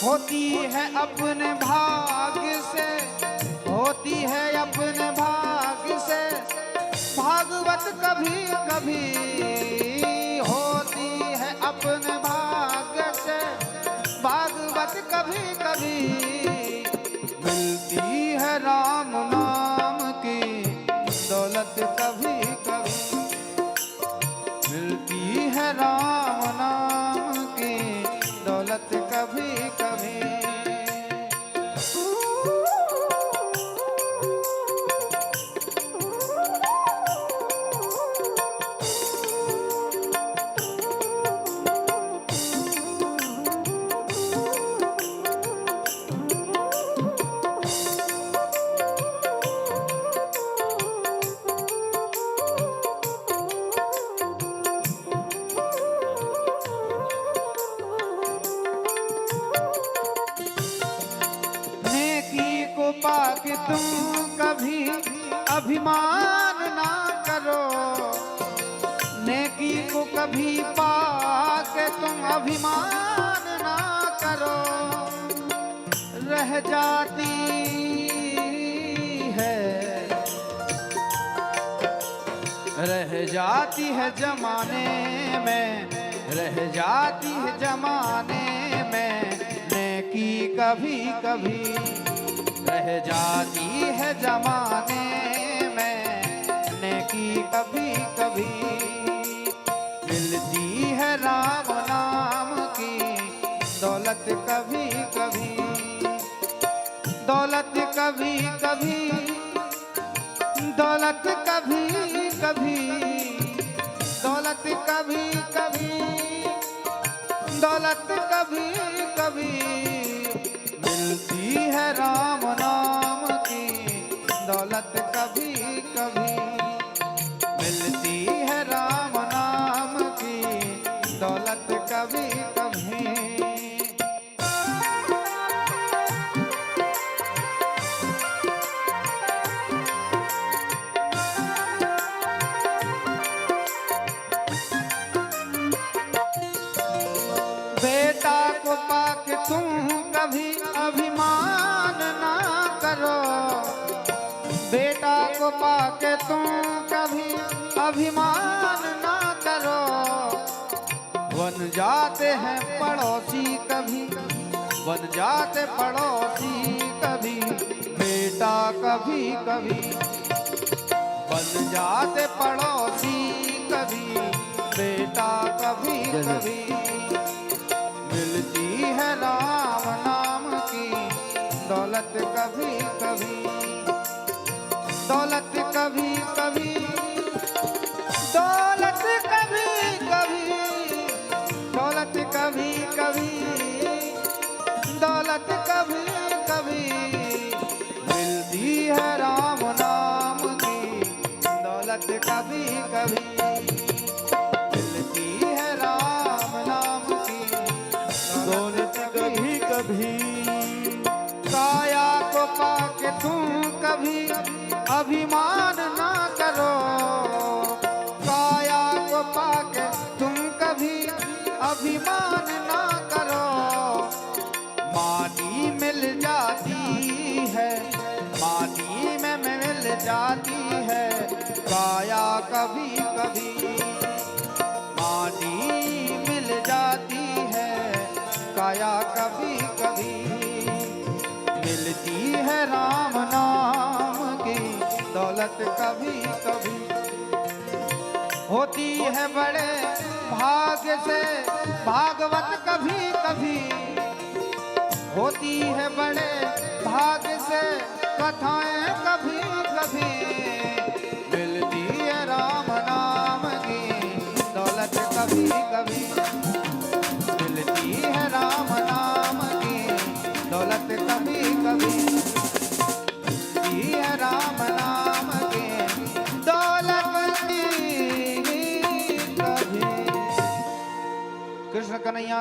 होती है अपने भाग्य से, होती है अपने भाग्य से भागवत कभी कभी, होती है अपने भाग्य से भागवत कभी कभी। मिलती है राम नाम की दौलत कभी कभी, मिलती है राम नाम की दौलत कभी कभी। पाके तुम कभी अभिमान ना करो, नेकी को कभी पाके तुम अभिमान ना करो। रह जाती है, रह जाती है जमाने में, रह जाती है जमाने में नेकी कभी कभी, रह जाती है जमाने में नेकी कभी कभी। मिलती है राम नाम की दौलत कभी कभी, दौलत कभी कभी, दौलत कभी कभी, दौलत कभी कभी, दौलत कभी कभी। मिलती है राम नाम की दौलत कभी कभी, मिलती है राम नाम की दौलत कभी कभी। बेटा को पाके तुम कभी अभिमान ना करो, बेटा को पाके तुम कभी अभिमान ना करो। बन जाते हैं पड़ोसी कभी, बन जाते पड़ोसी कभी, बेटा कभी कभी बन जाते पड़ोसी कभी, बेटा कभी कभी। मिलती है राम नाम की दौलत कभी कभी, दौलत कभी कभी, दौलत कभी कभी, दौलत कभी कभी, दौलत कभी कभी। मिलती है राम नाम की दौलत कभी कभी, मिलती है राम नाम की दौलत कभी कभी। काया को पाके तुम कभी अभिमान ना करो, काया को पाके तुम कभी अभिमान ना करो। माटी मिल जाती है, माटी में मिल जाती है काया कभी कभी, माटी मिल जाती है काया कभी कभी। मिलती है राम नाम की दौलत कभी कभी, होती है बड़े भाग्य से भागवत कभी कभी, होती है बड़े भाग्य से कथाएं कभी कभी। मिलती है राम नाम की दौलत कभी कभी, मिलती है राम नाम की दौलत कभी कभी, मिलती है राम नाम की दौलत कभी कभी। कृष्ण कन्हैया।